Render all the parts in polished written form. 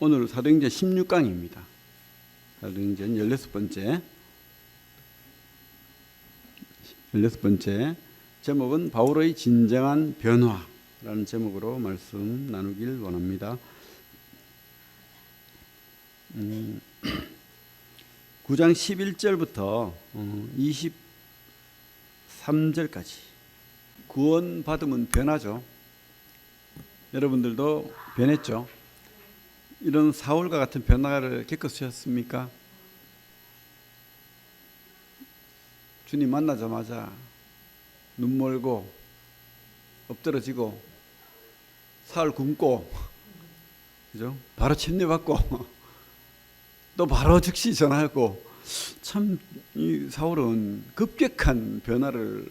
오늘 사도행전 16강입니다. 사도행전 16번째 제목은 바울의 진정한 변화라는 제목으로 말씀 나누길 원합니다. 9장 11절부터 23절까지 구원 받으면 변하죠. 여러분들도 변했죠. 이런 사울과 같은 변화를 겪으셨습니까? 주님 만나자마자 눈 멀고 엎드러지고 사흘 굶고, 그죠? 바로 침례받고 또 바로 즉시 전하고, 참 이 사울은 급격한 변화를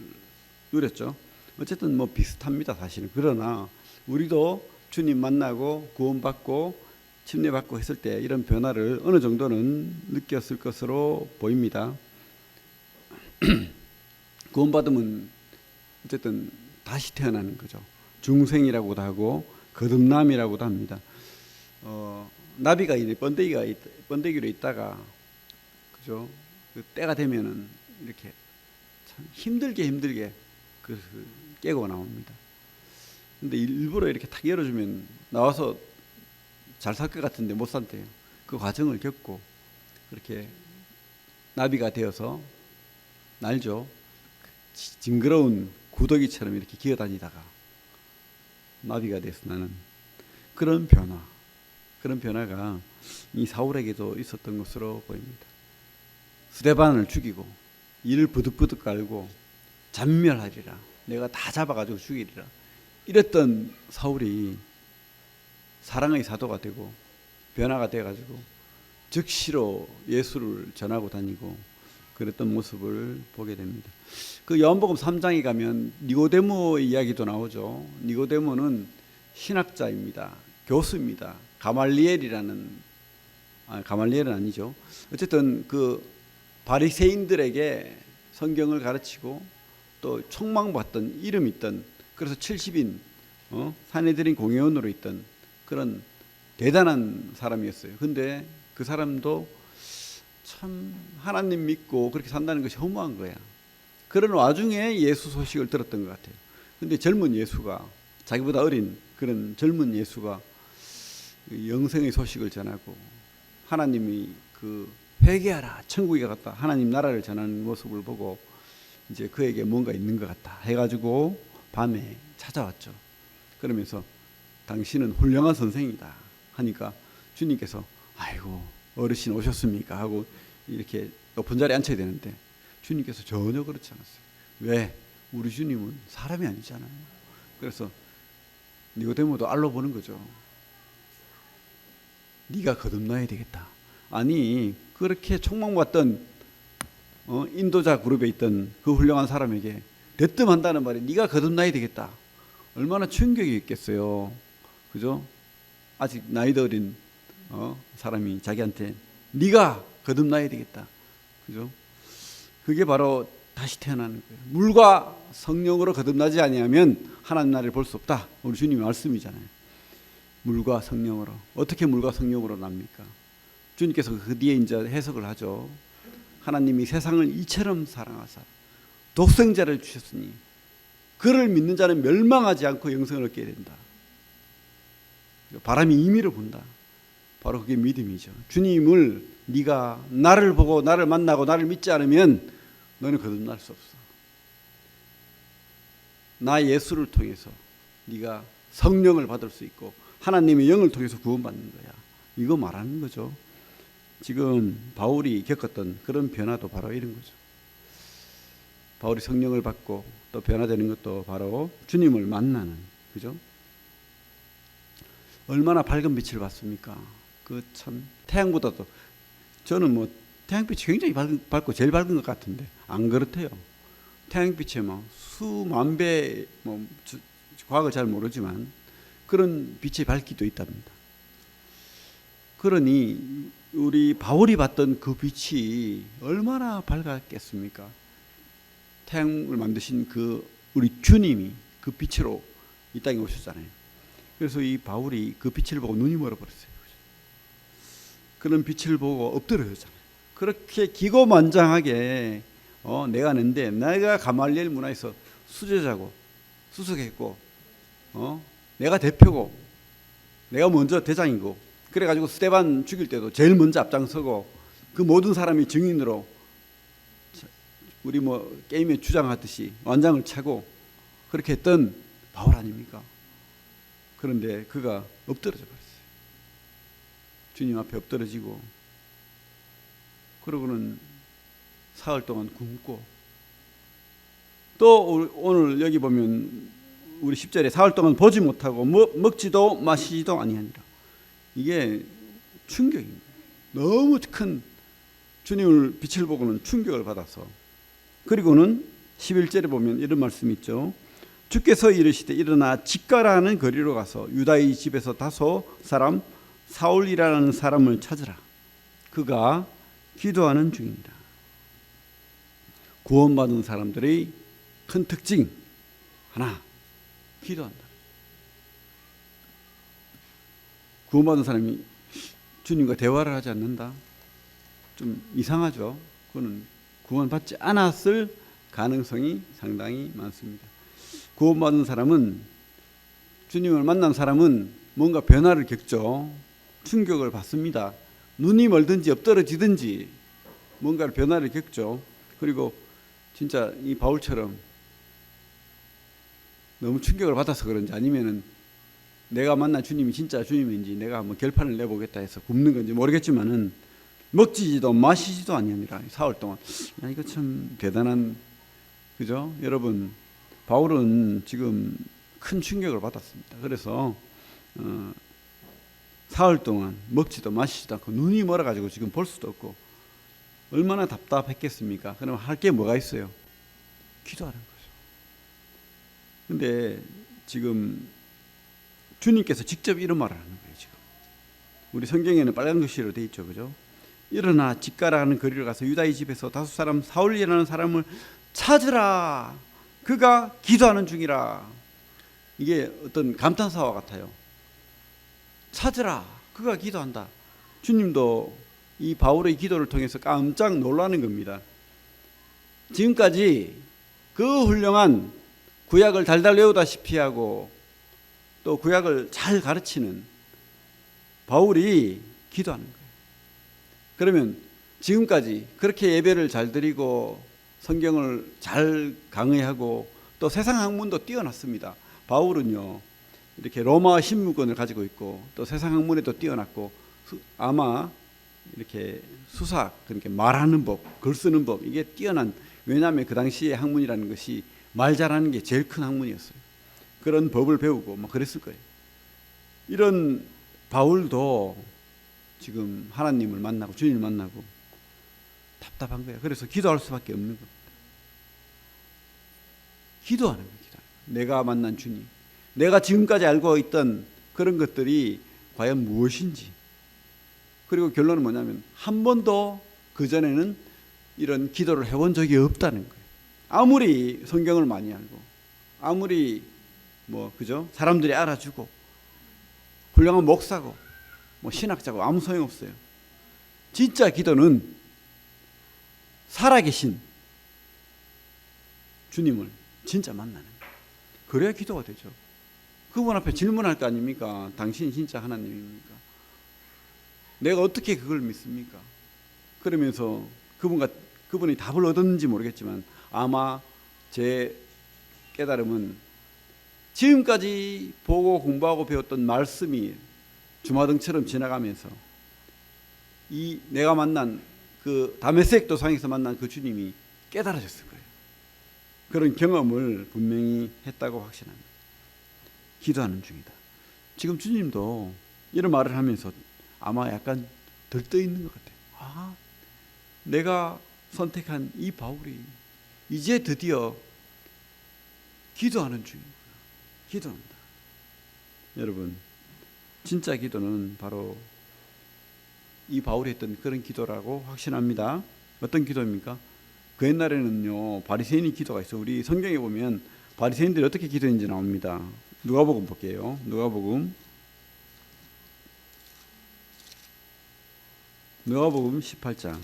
누렸죠. 어쨌든 뭐 비슷합니다, 사실은. 그러나 우리도 주님 만나고 구원받고 침례받고 했을 때 이런 변화를 어느 정도는 느꼈을 것으로 보입니다. 구원받으면 어쨌든 다시 태어나는 거죠. 중생이라고도 하고 거듭남이라고도 합니다. 나비가 번데기로 있다가, 그죠? 그 때가 되면은 이렇게 참 힘들게 깨고 나옵니다. 근데 일부러 이렇게 탁 열어주면 나와서 잘 살 것 같은데 못 산대요. 그 과정을 겪고 그렇게 나비가 되어서 날죠. 징그러운 구더기처럼 이렇게 기어다니다가 나비가 돼서 나는 그런 변화가 이 사울에게도 있었던 것으로 보입니다. 스데반을 죽이고 이를 부득부득 깔고 잔멸하리라, 내가 다 잡아가지고 죽이리라, 이랬던 사울이 사랑의 사도가 되고 변화가 돼가지고 즉시로 예수를 전하고 다니고 그랬던 모습을 보게 됩니다. 그 요한복음 3장에 가면 니고데모의 이야기도 나오죠. 니고데모는 신학자입니다. 교수입니다. 가말리엘은 아니죠. 어쨌든 그 바리새인들에게 성경을 가르치고 또 촉망받던 이름 있던, 그래서 70인 산헤드린 공회원으로 있던 그런 대단한 사람이었어요. 근데 그 사람도 참 하나님 믿고 그렇게 산다는 것이 허무한 거야. 그런 와중에 예수 소식을 들었던 것 같아요. 근데 젊은 예수가, 자기보다 어린 그런 젊은 예수가 영생의 소식을 전하고 하나님이 그 회개하라, 천국에 갔다, 하나님 나라를 전하는 모습을 보고 이제 그에게 뭔가 있는 것 같다 해가지고 밤에 찾아왔죠. 그러면서 당신은 훌륭한 선생이다 하니까 주님께서 아이고 어르신 오셨습니까 하고 이렇게 높은 자리에 앉혀야 되는데 주님께서 전혀 그렇지 않았어요. 왜? 우리 주님은 사람이 아니잖아요. 그래서 니고데모도 알로 보는 거죠. 네가 거듭나야 되겠다. 아니 그렇게 촉망받던 인도자 그룹에 있던 그 훌륭한 사람에게 대뜸한다는 말이 네가 거듭나야 되겠다. 얼마나 충격이 있겠어요. 그죠? 아직 나이도 어린 사람이 자기한테 네가 거듭나야 되겠다. 그죠? 그게 바로 다시 태어나는 거예요. 물과 성령으로 거듭나지 아니하면 하나님 나라를 볼 수 없다. 우리 주님의 말씀이잖아요. 물과 성령으로. 어떻게 물과 성령으로 납니까? 주님께서 그 뒤에 이제 해석을 하죠. 하나님이 세상을 이처럼 사랑하사 독생자를 주셨으니 그를 믿는 자는 멸망하지 않고 영생을 얻게 된다. 바람이 임의를 본다. 바로 그게 믿음이죠. 주님을 네가 나를 보고 나를 만나고 나를 믿지 않으면 너는 거듭날 수 없어. 나 예수를 통해서 네가 성령을 받을 수 있고 하나님의 영을 통해서 구원받는 거야. 이거 말하는 거죠. 지금 바울이 겪었던 그런 변화도 바로 이런 거죠. 바울이 성령을 받고 또 변화되는 것도 바로 주님을 만나는, 그죠? 얼마나 밝은 빛을 받습니까? 그 참 태양보다도, 저는 뭐 태양빛이 굉장히 밝고 제일 밝은 것 같은데 안 그렇대요. 태양빛에 뭐 수만 배, 뭐 과학을 잘 모르지만 그런 빛의 밝기도 있답니다. 그러니 우리 바울이 봤던 그 빛이 얼마나 밝았겠습니까? 태양을 만드신 그 우리 주님이 그 빛으로 이 땅에 오셨잖아요. 그래서 이 바울이 그 빛을 보고 눈이 멀어버렸어요. 그런 빛을 보고 엎드려졌잖아요. 그렇게 기고만장하게 내가 낸데, 내가 가말리엘 문화에서 수제자고 수석했고 내가 대표고 내가 먼저 대장이고, 그래가지고 스데반 죽일 때도 제일 먼저 앞장서고 그 모든 사람이 증인으로 우리 뭐 게임에 주장하듯이 완장을 차고 그렇게 했던 바울 아닙니까? 그런데 그가 엎드러져 버렸어요. 주님 앞에 엎드러지고, 그러고는 사흘 동안 굶고, 또 오늘 여기 보면 우리 10절에 사흘 동안 보지 못하고 먹지도 마시지도 아니하니라. 이게 충격입니다. 너무 큰 주님을 빛을 보고는 충격을 받아서. 그리고는 11절에 보면 이런 말씀이 있죠. 주께서 이르시되 일어나 집가라는 거리로 가서 유다의 집에서 다소 사람 사울이라는 사람을 찾으라. 그가 기도하는 중이니라. 구원받은 사람들의 큰 특징 하나, 기도한다. 구원받은 사람이 주님과 대화를 하지 않는다? 좀 이상하죠. 그거는 구원받지 않았을 가능성이 상당히 많습니다. 구원받은 사람은, 주님을 만난 사람은 뭔가 변화를 겪죠. 충격을 받습니다. 눈이 멀든지 엎드러지든지 뭔가 변화를 겪죠. 그리고 진짜 이 바울처럼 너무 충격을 받아서 그런지, 아니면은 내가 만난 주님이 진짜 주님인지 내가 한번 결판을 내보겠다 해서 굶는 건지 모르겠지만은 먹지도 마시지도 아니하니라. 사흘 동안. 야, 이거 참 대단한, 그죠? 여러분, 바울은 지금 큰 충격을 받았습니다. 그래서 사흘 동안 먹지도 마시지도 않고 눈이 멀어가지고 지금 볼 수도 없고 얼마나 답답했겠습니까? 그럼 할 게 뭐가 있어요? 기도하는 거죠. 근데 지금 주님께서 직접 이런 말을 하는 거예요. 지금 우리 성경에는 빨간 글씨로 돼 있죠, 그죠? 일어나 집가라는 거리를 가서 유다의 집에서 다섯 사람 사울이라는 사람을 찾으라. 그가 기도하는 중이라. 이게 어떤 감탄사와 같아요. 찾으라. 그가 기도한다. 주님도 이 바울의 기도를 통해서 깜짝 놀라는 겁니다. 지금까지 그 훌륭한 구약을 달달 외우다시피 하고 또 구약을 잘 가르치는 바울이 기도하는 거예요. 그러면 지금까지 그렇게 예배를 잘 드리고 성경을 잘 강의하고 또 세상 학문도 뛰어났습니다. 바울은요, 이렇게 로마 신문권을 가지고 있고 또 세상 학문에도 뛰어났고 아마 이렇게 수사, 그러니까 말하는 법, 글 쓰는 법, 이게 뛰어난, 왜냐하면 그 당시에 학문이라는 것이 말 잘하는 게 제일 큰 학문이었어요. 그런 법을 배우고 막 그랬을 거예요. 이런 바울도 지금 하나님을 만나고 주님을 만나고 답답한 거예요. 그래서 기도할 수밖에 없는 겁니다. 기도하는 거예요. 내가 만난 주님, 내가 지금까지 알고 있던 그런 것들이 과연 무엇인지. 그리고 결론은 뭐냐면 한 번도 그전에는 이런 기도를 해본 적이 없다는 거예요. 아무리 성경을 많이 알고 아무리 그죠? 사람들이 알아주고 훌륭한 목사고 신학자고 아무 소용없어요. 진짜 기도는 살아계신 주님을 진짜 만나는 거예요. 그래야 기도가 되죠. 그분 앞에 질문할 거 아닙니까? 당신이 진짜 하나님입니까? 내가 어떻게 그걸 믿습니까? 그러면서 그분이 답을 얻었는지 모르겠지만 아마 제 깨달음은 지금까지 보고 공부하고 배웠던 말씀이 주마등처럼 지나가면서 이 내가 만난 그 다메섹 도상에서 만난 그 주님이 깨달아졌을 거예요. 그런 경험을 분명히 했다고 확신합니다. 기도하는 중이다. 지금 주님도 이런 말을 하면서 아마 약간 들떠 있는 것 같아요. 아, 내가 선택한 이 바울이 이제 드디어 기도하는 중이구나. 기도한다. 여러분, 진짜 기도는 바로 이 바울이 했던 그런 기도라고 확신합니다. 어떤 기도입니까? 그 옛날에는요, 바리새인의 기도가 있어요. 우리 성경에 보면 바리새인들이 어떻게 기도했는지 나옵니다. 누가복음 볼게요. 누가복음 누가복음 18장.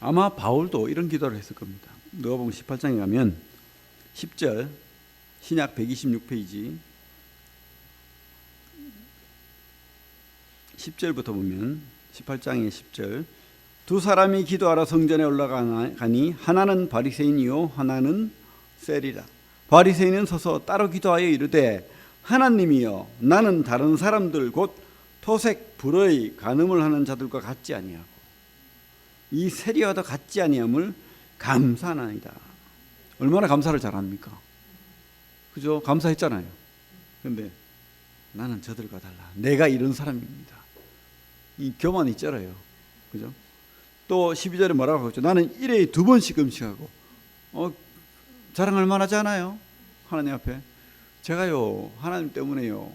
아마 바울도 이런 기도를 했을 겁니다. 누가복음 18장에 가면 10절, 신약 126페이지 10절부터 보면 18장의 10절, 두 사람이 기도하러 성전에 올라가니 하나는 바리새인이요 하나는 세리라. 바리새인은 서서 따로 기도하여 이르되, 하나님이여, 나는 다른 사람들 곧 토색 불의 간음을 하는 자들과 같지 아니하고 이 세리와도 같지 아니함을 감사하나이다. 얼마나 감사를 잘합니까? 그죠? 감사했잖아요. 근데 나는 저들과 달라. 내가 이런 사람입니다. 이 교만이 쩔어요. 그죠? 또 12절에 뭐라고 하죠? 나는 일회에 2번씩 금식하고. 자랑할 만하지 않아요? 하나님 앞에. 제가요, 하나님 때문에요,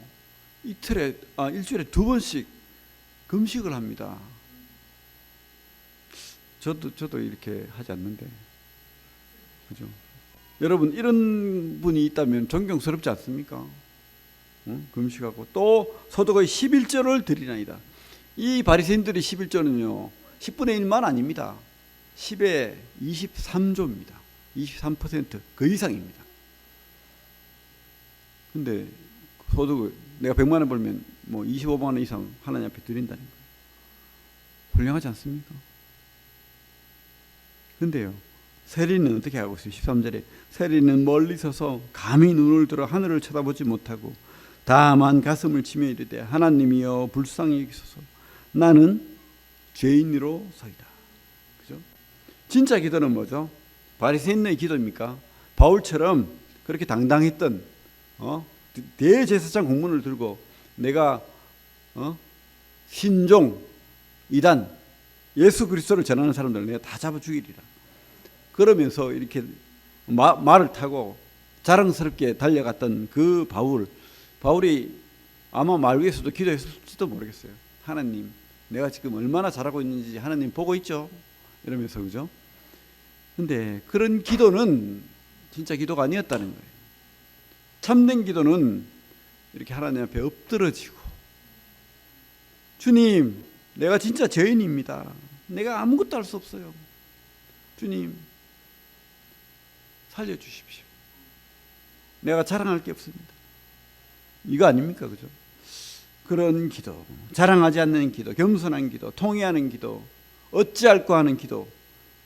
일주일에 2번씩 금식을 합니다. 저도 이렇게 하지 않는데. 그죠? 여러분, 이런 분이 있다면 존경스럽지 않습니까? 금식하고 또 소득의 11조를 드리나이다. 이 바리새인들이 11조는요 10분의 1만 아닙니다. 10의 23조입니다. 23%, 그 이상입니다. 근데 소득을 내가 100만 원 벌면 뭐 25만 원 이상 하나님 앞에 드린다는 거예요. 훌륭하지 않습니까? 근데요, 세리는 어떻게 하고 있어요? 13절에 세리는 멀리 서서 감히 눈을 들어 하늘을 쳐다보지 못하고 다만 가슴을 치며 이르되, 하나님이여 불쌍히 여기소서, 나는 죄인으로 서이다. 그죠? 진짜 기도는 뭐죠? 바리새인의 기도입니까? 바울처럼 그렇게 당당했던 대제사장 공문을 들고 내가 신종 이단 예수 그리스도를 전하는 사람들 내가 다 잡아 죽이리라. 그러면서 이렇게 말을 타고 자랑스럽게 달려갔던 그 바울이 아마 말 위에서도 기도했을지도 모르겠어요. 하나님, 내가 지금 얼마나 잘하고 있는지 하나님 보고 있죠? 이러면서. 그죠? 근데 그런 기도는 진짜 기도가 아니었다는 거예요. 참된 기도는 이렇게 하나님 앞에 엎드러지고, 주님, 내가 진짜 죄인입니다. 내가 아무것도 할 수 없어요. 주님, 살려주십시오. 내가 자랑할 게 없습니다. 이거 아닙니까? 그죠? 그런 기도, 자랑하지 않는 기도, 겸손한 기도, 통회하는 기도, 어찌할꼬 하는 기도,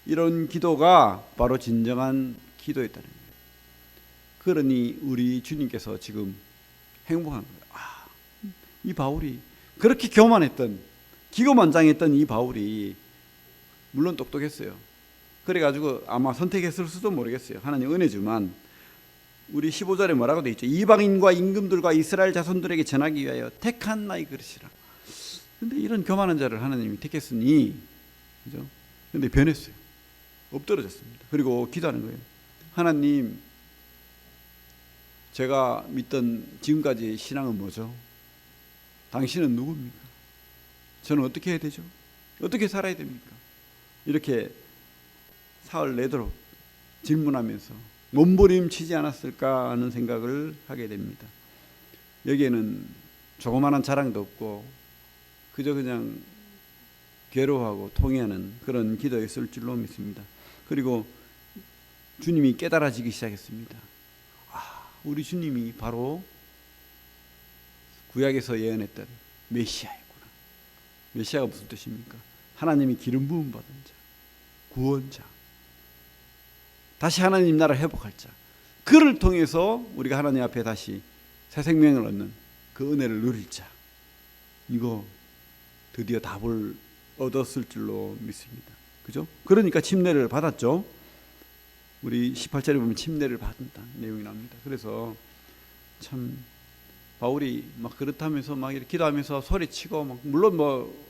이런 기도가 바로 진정한 기도였다는 거예요. 그러니 우리 주님께서 지금 행복한 거예요. 이 바울이 그렇게 교만했던, 기고만장했던 이 바울이 물론 똑똑했어요. 그래가지고 아마 선택했을 수도 모르겠어요. 하나님 은혜지만 우리 15절에 뭐라고 되어 있죠? 이방인과 임금들과 이스라엘 자손들에게 전하기 위하여 택한 나의 그릇이라. 근데 이런 교만한 자를 하나님이 택했으니, 그죠? 근데 변했어요. 엎드러졌습니다. 그리고 기도하는 거예요. 하나님, 제가 믿던 지금까지의 신앙은 뭐죠? 당신은 누굽니까? 저는 어떻게 해야 되죠? 어떻게 살아야 됩니까? 이렇게 사흘 내도록 질문하면서 몸부림치지 않았을까 하는 생각을 하게 됩니다. 여기에는 조그마한 자랑도 없고 그저 그냥 괴로워하고 통회하는 그런 기도였을 줄로 믿습니다. 그리고 주님이 깨달아지기 시작했습니다. 우리 주님이 바로 구약에서 예언했던 메시아이구나. 메시아가 무슨 뜻입니까? 하나님이 기름 부음 받은 자, 구원자, 다시 하나님 나라 회복할 자. 그를 통해서 우리가 하나님 앞에 다시 새 생명을 얻는 그 은혜를 누릴 자. 이거 드디어 답을 얻었을 줄로 믿습니다. 그죠? 그러니까 침례를 받았죠. 우리 18절에 보면 침례를 받는다는 내용이 나옵니다. 그래서 참 바울이 막 그렇다면서 막 이렇게 기도하면서 소리치고 막, 물론 뭐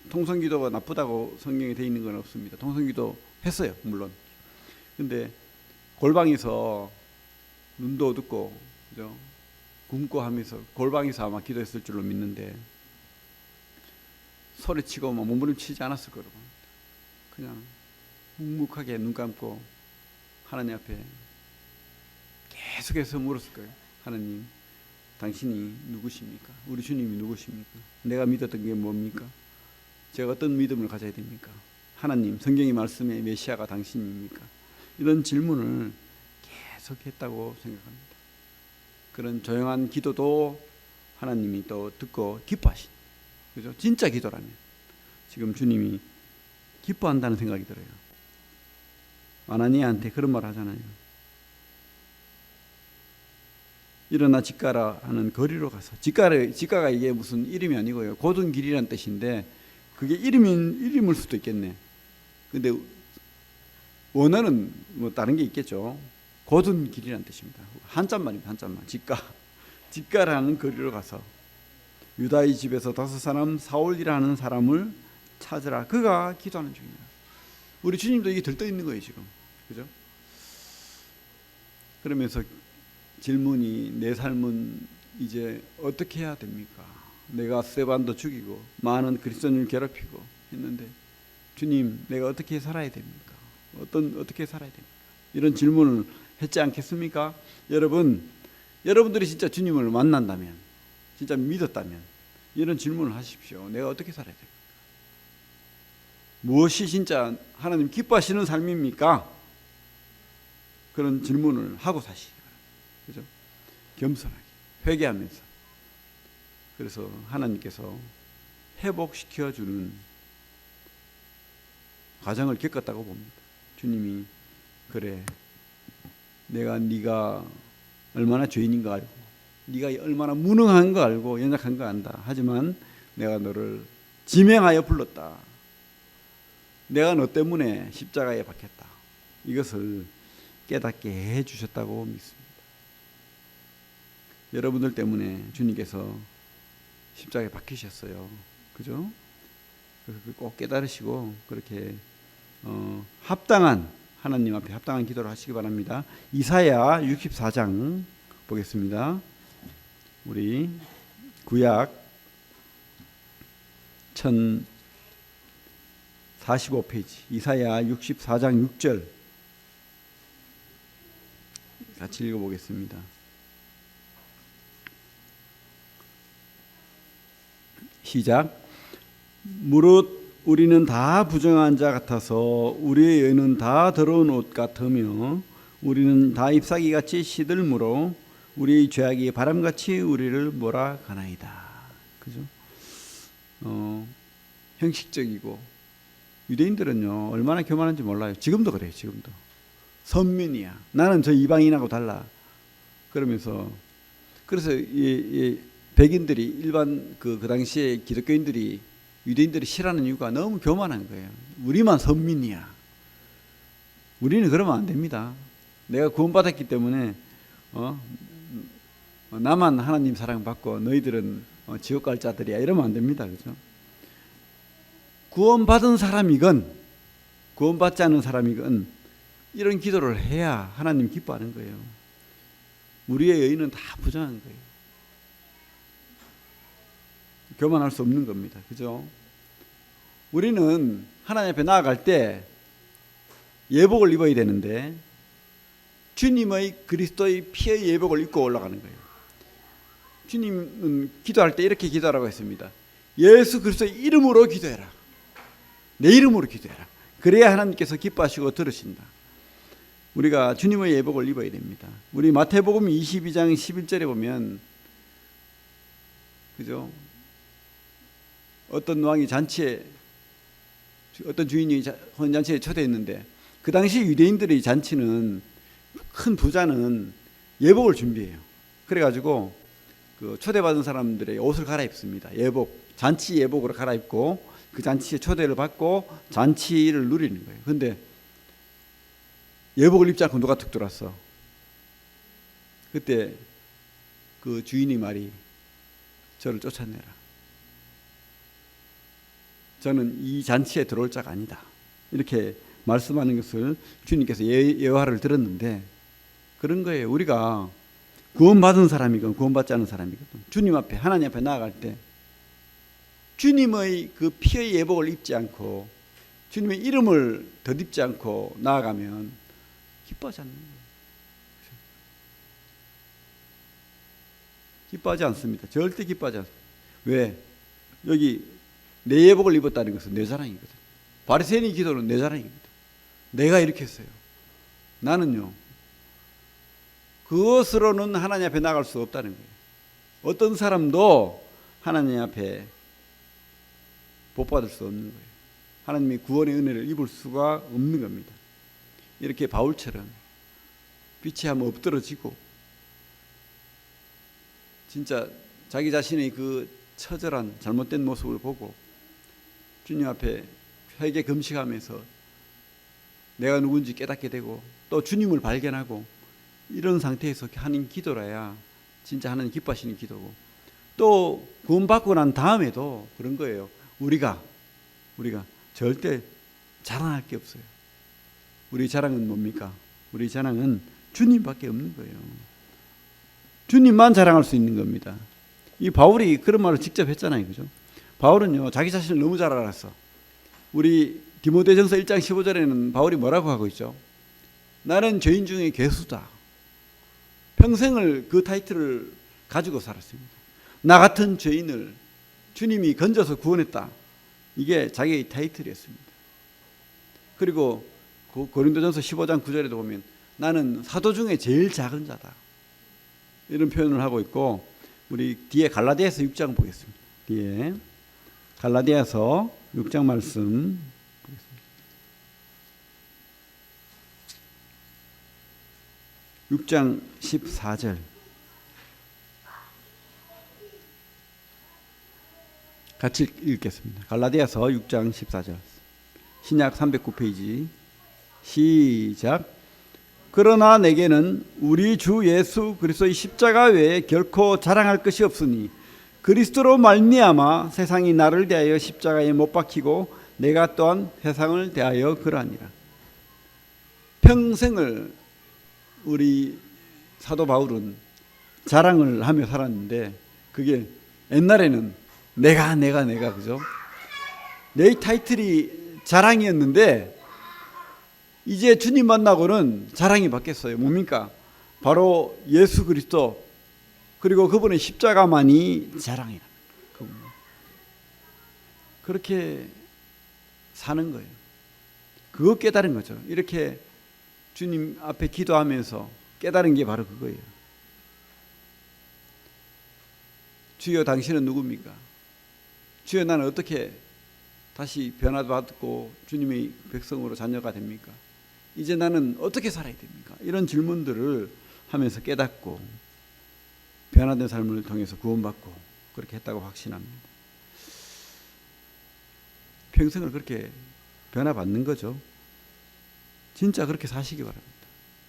통성기도가 나쁘다고 성경에 돼 있는 건 없습니다. 통성기도 했어요, 물론. 근데 골방에서 눈도 어둡고, 그죠? 굶고 하면서 골방에서 아마 기도했을 줄로 믿는데 소리치고 막 몸부림치지 않았을 거라고 합니다. 그냥 묵묵하게 눈 감고 하나님 앞에 계속해서 물었을 거예요. 하나님, 당신이 누구십니까? 우리 주님이 누구십니까? 내가 믿었던 게 뭡니까? 제가 어떤 믿음을 가져야 됩니까? 하나님, 성경의 말씀에 메시아가 당신입니까? 이런 질문을 계속 했다고 생각합니다. 그런 조용한 기도도 하나님이 또 듣고 기뻐하신, 그죠? 진짜 기도라면 지금 주님이 기뻐한다는 생각이 들어요. 아나니아한테 그런 말 하잖아요. 일어나 집 가라 하는 거리로 가서, 집가가 이게 무슨 이름이 아니고요, 곧은 길이란 뜻인데 그게 이름일 수도 있겠네. 근데 원어는 뭐 다른 게 있겠죠. 곧은 길이란 뜻입니다. 한자말입니다. 한자말. 집가라는 거리로 가서 유다의 집에서 5사람 사울이라는 사람을 찾으라. 그가 기도하는 중입니다. 우리 주님도 이게 들떠 있는 거예요 지금, 그죠? 그러면서 질문이, 내 삶은 이제 어떻게 해야 됩니까? 내가 스데반도 죽이고 많은 그리스도인을 괴롭히고 했는데 주님, 내가 어떻게 살아야 됩니까? 어떻게 살아야 됩니까? 이런 질문을 했지 않겠습니까? 여러분들이 진짜 주님을 만난다면, 진짜 믿었다면 이런 질문을 하십시오. 내가 어떻게 살아야 됩니까? 무엇이 진짜 하나님 기뻐하시는 삶입니까? 그런 질문을 하고 사시기 바랍니다. 그죠? 겸손하게 회개하면서. 그래서 하나님께서 회복시켜 주는 과정을 겪었다고 봅니다. 주님이, 그래, 내가 네가 얼마나 죄인인 거 알고, 네가 얼마나 무능한 거 알고 연약한 거 안다. 하지만 내가 너를 지명하여 불렀다. 내가 너 때문에 십자가에 박혔다. 이것을 깨닫게 해주셨다고 믿습니다. 여러분들 때문에 주님께서 십자가에 박히셨어요. 그죠? 그래서 꼭 깨달으시고 그렇게 합당한, 하나님 앞에 합당한 기도를 하시기 바랍니다. 이사야 64장 보겠습니다. 우리 구약 1045페이지 이사야 64장 6절 같이 읽어보겠습니다. 시작. 무릇 우리는 다 부정한 자 같아서 우리의 의는 다 더러운 옷 같으며 우리는 다 잎사귀같이 시들므로 우리의 죄악이 바람같이 우리를 몰아가나이다. 그죠? 형식적이고, 유대인들은요 얼마나 교만한지 몰라요. 지금도 그래요. 지금도 선민이야, 나는 저 이방인하고 달라 그러면서, 그래서 이 백인들이, 일반 그 당시에 기독교인들이, 유대인들이 싫어하는 이유가 너무 교만한 거예요. 우리만 선민이야. 우리는 그러면 안 됩니다. 내가 구원받았기 때문에 나만 하나님 사랑받고 너희들은 지옥 갈 자들이야, 이러면 안 됩니다. 그죠? 구원받은 사람이건 구원받지 않은 사람이건 이런 기도를 해야 하나님 기뻐하는 거예요. 우리의 의는 다 부정한 거예요. 교만할 수 없는 겁니다. 그죠? 우리는 하나님 앞에 나아갈 때 예복을 입어야 되는데 주님의 그리스도의 피의 예복을 입고 올라가는 거예요. 주님은 기도할 때 이렇게 기도하라고 했습니다. 예수 그리스도의 이름으로 기도해라. 내 이름으로 기도해라. 그래야 하나님께서 기뻐하시고 들으신다. 우리가 주님의 예복을 입어야 됩니다. 우리 마태복음 22장 11절에 보면, 그죠? 어떤 왕이 잔치에, 어떤 주인이 혼인잔치에 초대했는데, 그 당시 유대인들의 잔치는, 큰 부자는 예복을 준비해요. 그래가지고 그 초대받은 사람들의 옷을 갈아입습니다. 예복, 잔치 예복으로 갈아입고 그 잔치에 초대를 받고 잔치를 누리는 거예요. 근데 예복을 입지 않고 누가 툭 들어왔어. 그때 그 주인이 말이, 저를 쫓아내라. 저는 이 잔치에 들어올 자가 아니다. 이렇게 말씀하는 것을 주님께서 예화를 들었는데, 그런 거예요. 우리가 구원받은 사람이건 구원받지 않은 사람이건 주님 앞에, 하나님 앞에 나아갈 때 주님의 그 피의 예복을 입지 않고 주님의 이름을 덧입지 않고 나아가면 기뻐하지 않는 거예요. 기뻐하지 않습니다. 절대 기뻐하지 않습니다. 왜? 여기 내 예복을 입었다는 것은 내 자랑이거든. 바리새인의 기도는 내 자랑입니다. 내가 이렇게 했어요. 나는요, 그것으로는 하나님 앞에 나갈 수 없다는 거예요. 어떤 사람도 하나님 앞에 복받을 수 없는 거예요. 하나님의 구원의 은혜를 입을 수가 없는 겁니다. 이렇게 바울처럼 빛이 한번 엎드러지고 진짜 자기 자신의 그 처절한 잘못된 모습을 보고 주님 앞에 회개 금식하면서 내가 누군지 깨닫게 되고 또 주님을 발견하고 이런 상태에서 하는 기도라야 진짜 하나님 기뻐하시는 기도고, 또 구원받고 난 다음에도 그런 거예요. 우리가 절대 자랑할 게 없어요. 우리 자랑은 뭡니까? 우리 자랑은 주님밖에 없는 거예요. 주님만 자랑할 수 있는 겁니다. 이 바울이 그런 말을 직접 했잖아요. 그죠? 바울은요, 자기 자신을 너무 잘 알았어. 우리 디모데전서 1장 15절에는 바울이 뭐라고 하고 있죠? 나는 죄인 중에 괴수다. 평생을 그 타이틀을 가지고 살았습니다. 나 같은 죄인을 주님이 건져서 구원했다. 이게 자기의 타이틀이었습니다. 그리고 고린도전서 15장 9절에도 보면 나는 사도 중에 제일 작은 자다. 이런 표현을 하고 있고, 우리 뒤에 갈라디아서 6장 보겠습니다. 뒤에 갈라디아서 6장 말씀 보겠습니다. 6장 14절. 같이 읽겠습니다. 갈라디아서 6장 14절. 신약 309페이지. 시작. 그러나 내게는 우리 주 예수 그리스도의 십자가 외에 결코 자랑할 것이 없으니 그리스도로 말미암아 세상이 나를 대하여 십자가에 못 박히고 내가 또한 세상을 대하여 그러하니라. 평생을 우리 사도 바울은 자랑을 하며 살았는데, 그게 옛날에는 내가 그죠? 내 타이틀이 자랑이었는데 이제 주님 만나고는 자랑이 바뀌었어요. 뭡니까? 바로 예수 그리스도, 그리고 그분의 십자가만이 자랑이라. 그렇게 사는 거예요. 그거 깨달은 거죠. 이렇게 주님 앞에 기도하면서 깨달은 게 바로 그거예요. 주여 당신은 누굽니까? 주여 나는 어떻게 다시 변화받고 주님의 백성으로 자녀가 됩니까? 이제 나는 어떻게 살아야 됩니까? 이런 질문들을 하면서 깨닫고 변화된 삶을 통해서 구원받고 그렇게 했다고 확신합니다. 평생을 그렇게 변화받는 거죠. 진짜 그렇게 사시기 바랍니다.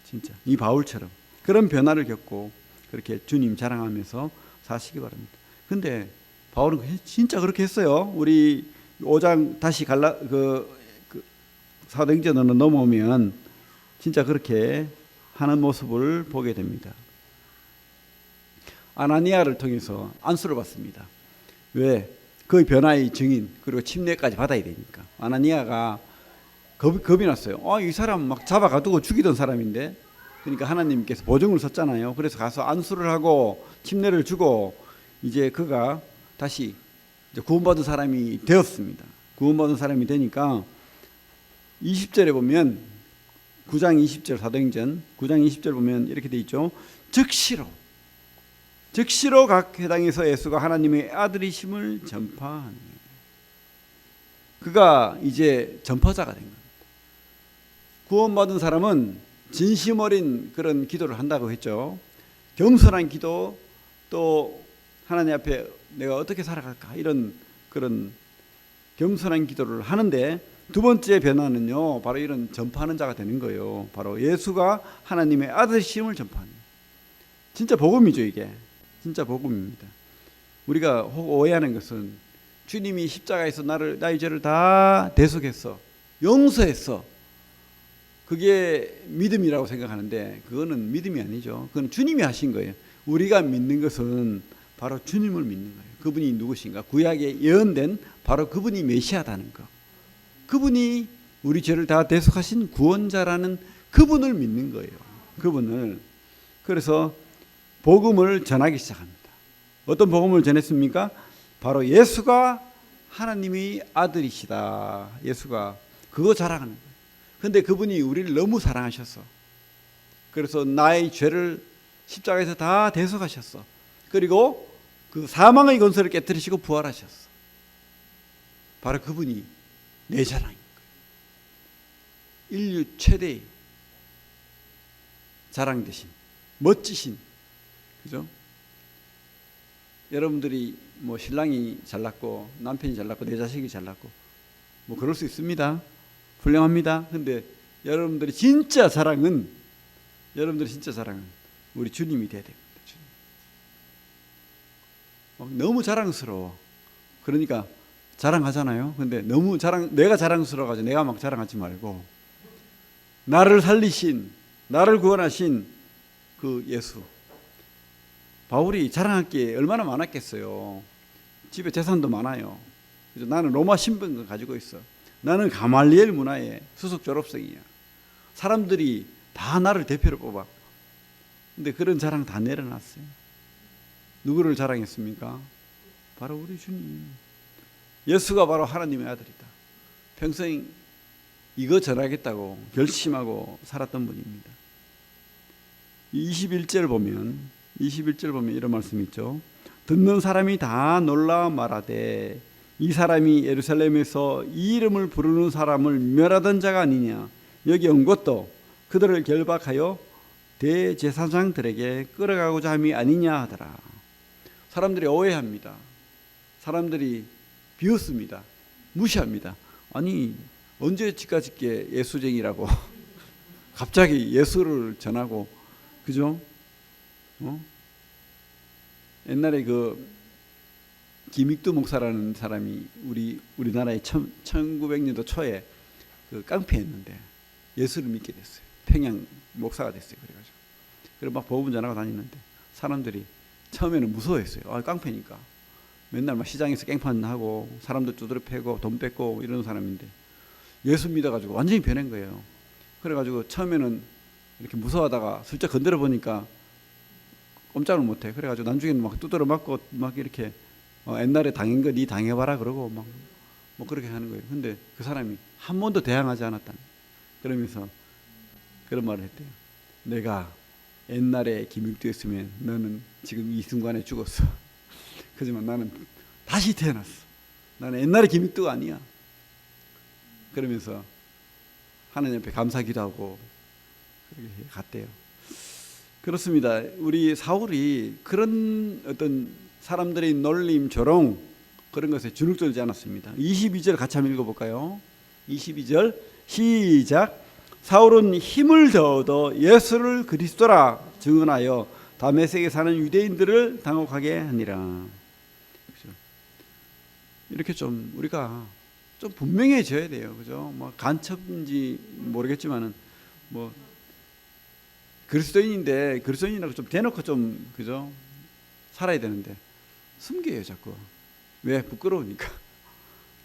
진짜 이 바울처럼 그런 변화를 겪고 그렇게 주님 자랑하면서 사시기 바랍니다. 근데 바울은 진짜 그렇게 했어요. 우리 5장 다시 사도행전으로 넘어오면 진짜 그렇게 하는 모습을 보게 됩니다. 아나니아를 통해서 안수를 받습니다. 왜? 그 변화의 증인 그리고 침례까지 받아야 되니까. 아나니아가 겁이 났어요. 이 사람 막 잡아가두고 죽이던 사람인데, 그러니까 하나님께서 보증을 섰잖아요. 그래서 가서 안수를 하고 침례를 주고 이제 그가 다시 이제 구원받은 사람이 되었습니다. 구원받은 사람이 되니까 20절에 보면 9장 20절 사도행전 9장 20절 보면 이렇게 돼 있죠. 즉시로 각 회당에서 예수가 하나님의 아들이심을 전파하니. 그가 이제 전파자가 된 겁니다. 구원받은 사람은 진심 어린 그런 기도를 한다고 했죠. 겸손한 기도, 또 하나님 앞에 내가 어떻게 살아갈까, 이런 그런 겸손한 기도를 하는데, 두 번째 변화는요, 바로 이런 전파하는 자가 되는 거예요. 바로 예수가 하나님의 아들이심을 전파하는. 진짜 복음이죠. 이게 진짜 복음입니다. 우리가 오해하는 것은 주님이 십자가에서 나의 죄를 다 대속했어, 용서했어, 그게 믿음이라고 생각하는데 그거는 믿음이 아니죠. 그건 주님이 하신 거예요. 우리가 믿는 것은 바로 주님을 믿는 거예요. 그분이 누구신가? 구약에 예언된 바로 그분이 메시아다는 거, 그분이 우리 죄를 다 대속하신 구원자라는 그분을 믿는 거예요. 그분을. 그래서 복음을 전하기 시작합니다. 어떤 복음을 전했습니까? 바로 예수가 하나님의 아들이시다. 예수가 그거 자랑하는 거예요. 그런데 그분이 우리를 너무 사랑하셨어. 그래서 나의 죄를 십자가에서 다 대속하셨어. 그리고 그 사망의 권세를 깨뜨리시고 부활하셨어. 바로 그분이 내 자랑인 거예요. 인류 최대의 자랑 되신 멋지신, 그죠? 여러분들이 뭐 신랑이 잘났고 남편이 잘났고 내 자식이 잘났고 뭐 그럴 수 있습니다. 훌륭합니다. 근데 여러분들이 진짜 자랑은 우리 주님이 돼야 됩니다. 주님. 너무 자랑스러워. 그러니까 자랑하잖아요. 근데 너무 내가 자랑스러워가지고 내가 막 자랑하지 말고 나를 살리신, 나를 구원하신 그 예수. 바울이 자랑할 게 얼마나 많았겠어요. 집에 재산도 많아요. 그래서 나는 로마 신분을 가지고 있어. 나는 가말리엘 문화의 수석 졸업생이야. 사람들이 다 나를 대표로 뽑아. 근데 그런 자랑 다 내려놨어요. 누구를 자랑했습니까? 바로 우리 주님. 예수가 바로 하나님의 아들이다. 평생 이거 전하겠다고 결심하고 살았던 분입니다. 21절 보면 이런 말씀이 있죠. 듣는 사람이 다 놀라 말하되 이 사람이 예루살렘에서 이 이름을 부르는 사람을 멸하던 자가 아니냐. 여기 온 것도 그들을 결박하여 대제사장들에게 끌어가고자 함이 아니냐 하더라. 사람들이 오해합니다. 사람들이 비웃습니다. 무시합니다. 아니 언제까지 예수쟁이라고 갑자기 예수를 전하고, 그죠? 옛날에 그 김익두 목사라는 사람이 우리나라에 1900년도 초에 그 깡패였는데 예수를 믿게 됐어요. 평양 목사가 됐어요. 그래가지고 그리고 막 복음 전하고 다니는데 사람들이 처음에는 무서워했어요. 아, 깡패니까 맨날 막 시장에서 깽판하고 사람들 두드려 패고 돈 뺏고 이런 사람인데 예수 믿어가지고 완전히 변한 거예요. 그래가지고 처음에는 이렇게 무서워하다가 슬쩍 건드려 보니까 꼼짝을 못해. 그래가지고 나중에는 막 두드려 맞고 막 이렇게 옛날에 당한 거 니 당해봐라 그러고 막 뭐 그렇게 하는 거예요. 근데 그 사람이 한 번도 대항하지 않았다는. 그러면서 그런 말을 했대요. 내가 옛날에 김익두였으면 너는 지금 이 순간에 죽었어. 하지만 나는 다시 태어났어. 나는 옛날에 김익두가 아니야. 그러면서 하나님 앞에 감사 기도하고 그렇게 갔대요. 그렇습니다. 우리 사울이 그런 어떤 사람들의 놀림, 조롱 그런 것에 주눅들지 않았습니다. 22절 같이 한번 읽어볼까요? 22절 시작. 사울은 힘을 더어더 예수를 그리스도라 증언하여 다메섹에 사는 유대인들을 당혹하게 하니라. 그렇죠? 이렇게 좀 우리가 좀 분명해져야 돼요. 그죠? 뭐 간첩인지 모르겠지만은 뭐 그리스도인인데 그리스도인이라고 좀 대놓고 좀 그죠? 살아야 되는데 숨겨요 자꾸. 왜? 부끄러우니까.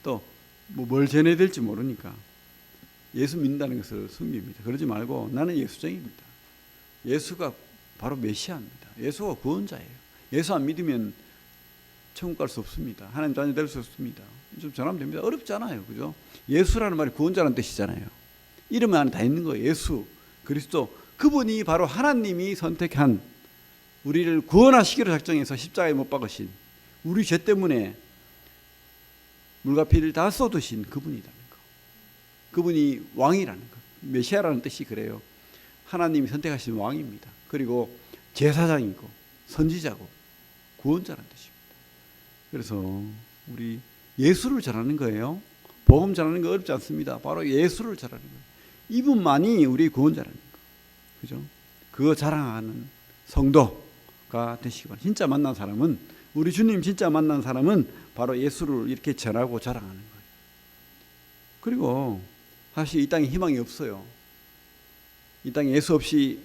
또 뭐 뭘 전해야 될지 모르니까 예수 믿는다는 것을 숨깁니다. 그러지 말고 나는 예수쟁입니다. 예수가 바로 메시아입니다. 예수가 구원자예요. 예수 안 믿으면 천국 갈 수 없습니다. 하나님 자녀 될 수 없습니다. 좀 전하면 됩니다. 어렵지 않아요. 그죠? 예수라는 말이 구원자라는 뜻이잖아요. 이름 안에 다 있는 거예요. 예수, 그리스도. 그분이 바로 하나님이 선택한 우리를 구원하시기로 작정해서 십자가에 못 박으신 우리 죄 때문에 물과 피를 다 쏟으신 그분이라는 거. 그분이 왕이라는 거. 메시아라는 뜻이 그래요. 하나님이 선택하신 왕입니다. 그리고 제사장이고 선지자고 구원자라는 뜻입니다. 그래서 우리 예수를 전하는 거예요. 복음 전하는 거 어렵지 않습니다. 바로 예수를 전하는 거예요. 이분만이 우리 구원자라는 거. 그죠? 그거 자랑하는 성도가 되시기 바랍니다. 진짜 만난 사람은, 우리 주님 진짜 만난 사람은 바로 예수를 이렇게 전하고 자랑하는 거예요. 그리고 사실 이 땅에 희망이 없어요. 이 땅에 예수 없이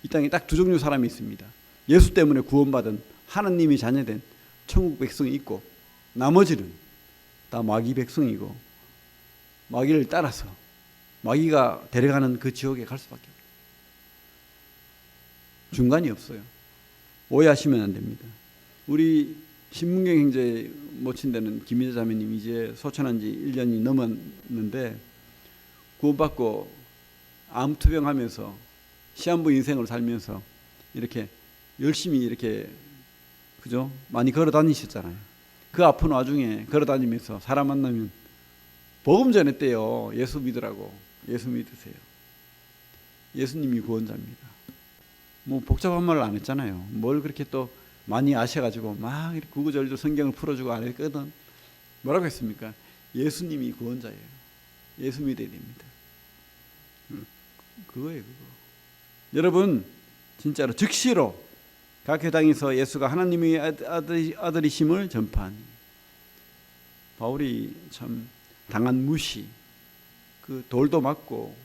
이 땅에 딱 두 종류 사람이 있습니다. 예수 때문에 구원받은 하나님이 자녀된 천국 백성이 있고 나머지는 다 마귀 백성이고 마귀를 따라서 마귀가 데려가는 그 지옥에 갈 수밖에 없어요. 중간이 없어요. 오해하시면 안 됩니다. 우리 신문경 형제 모친 데는 김희자 자매님 이제 소천한 지 1년이 넘었는데 구원받고 암투병하면서 시한부 인생을 살면서 이렇게 열심히 이렇게 그죠? 많이 걸어 다니셨잖아요. 그 아픈 와중에 걸어 다니면서 사람 만나면 복음 전했대요. 예수 믿으라고. 예수 믿으세요. 예수님이 구원자입니다. 뭐 복잡한 말을 안 했잖아요. 뭘 그렇게 또 많이 아셔가지고 막 이렇게 구구절절 성경을 풀어주고 안 했거든. 뭐라고 했습니까? 예수님이 구원자예요. 예수 믿어야 됩니다. 그거예요, 그거. 여러분 진짜로 즉시로 각 회당에서 예수가 하나님의 아들이심을 전파하니. 바울이 참 당한 무시, 그 돌도 맞고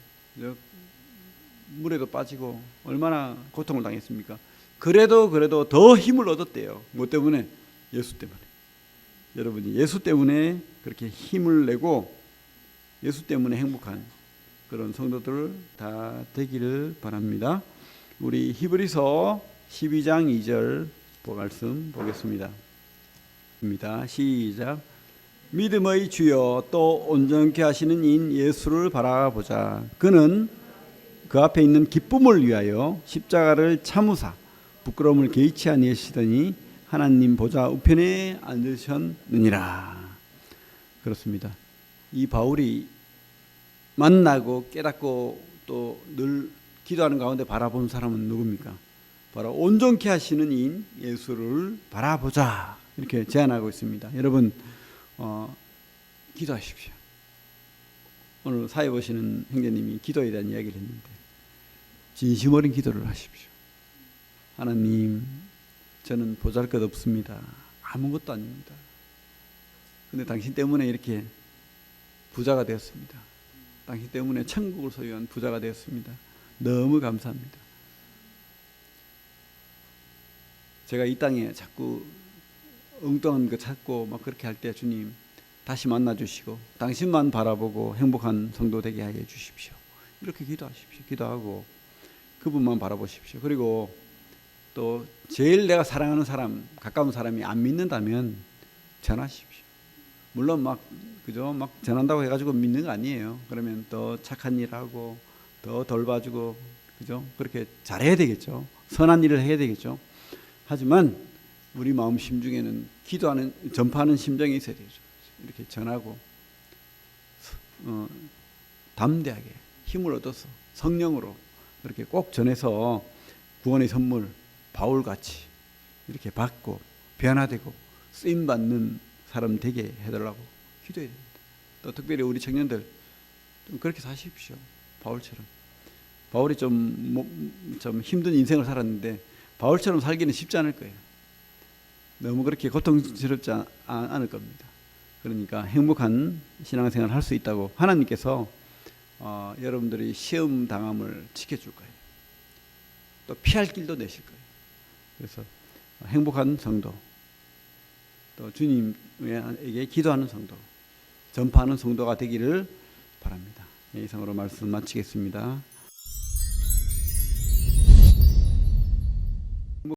물에도 빠지고 얼마나 고통을 당했습니까? 그래도 더 힘을 얻었대요. 뭐 때문에? 예수 때문에. 여러분이 예수 때문에 그렇게 힘을 내고 예수 때문에 행복한 그런 성도들 다 되기를 바랍니다. 우리 히브리서 12장 2절 말씀 보겠습니다. 시작. 믿음의 주여 또 온전케 하시는 이인 예수를 바라보자. 그는 그 앞에 있는 기쁨을 위하여 십자가를 참으사 부끄러움을 개의치 아니하시더니 하나님 보좌 우편에 앉으셨느니라. 그렇습니다. 이 바울이 만나고 깨닫고 또 늘 기도하는 가운데 바라본 사람은 누굽니까? 바로 온전케 하시는 이인 예수를 바라보자. 이렇게 제안하고 있습니다. 여러분 기도하십시오. 오늘 사회 보시는 형제님이 기도에 대한 이야기를 했는데 진심 어린 기도를 하십시오. 하나님, 저는 보잘것 없습니다. 아무것도 아닙니다. 근데 당신 때문에 이렇게 부자가 되었습니다. 당신 때문에 천국을 소유한 부자가 되었습니다. 너무 감사합니다. 제가 이 땅에 자꾸 엉뚱한 거 찾고 막 그렇게 할 때 주님 다시 만나 주시고 당신만 바라보고 행복한 성도 되게 하여 주십시오. 이렇게 기도하십시오. 기도하고 그분만 바라보십시오. 그리고 또 제일 내가 사랑하는 사람, 가까운 사람이 안 믿는다면 전하십시오. 물론 막 전한다고 해가지고 믿는 거 아니에요. 그러면 더 착한 일 하고 더 덜 봐주고 그죠? 그렇게 잘해야 되겠죠. 선한 일을 해야 되겠죠. 하지만 우리 마음 심중에는 기도하는, 전파하는 심정이 있어야 되죠. 이렇게 전하고 담대하게 힘을 얻어서 성령으로 그렇게 꼭 전해서 구원의 선물 바울같이 이렇게 받고 변화되고 쓰임받는 사람 되게 해달라고 기도해야 됩니다. 또 특별히 우리 청년들 좀 그렇게 사십시오. 바울처럼. 바울이 좀 힘든 인생을 살았는데 바울처럼 살기는 쉽지 않을 거예요. 너무 그렇게 고통스럽지 않을 겁니다. 그러니까 행복한 신앙생활을 할 수 있다고 하나님께서 여러분들이 시험 당함을 지켜줄 거예요. 또 피할 길도 내실 거예요. 그래서 행복한 성도, 또 주님에게 기도하는 성도, 전파하는 성도가 되기를 바랍니다. 이상으로 말씀 마치겠습니다.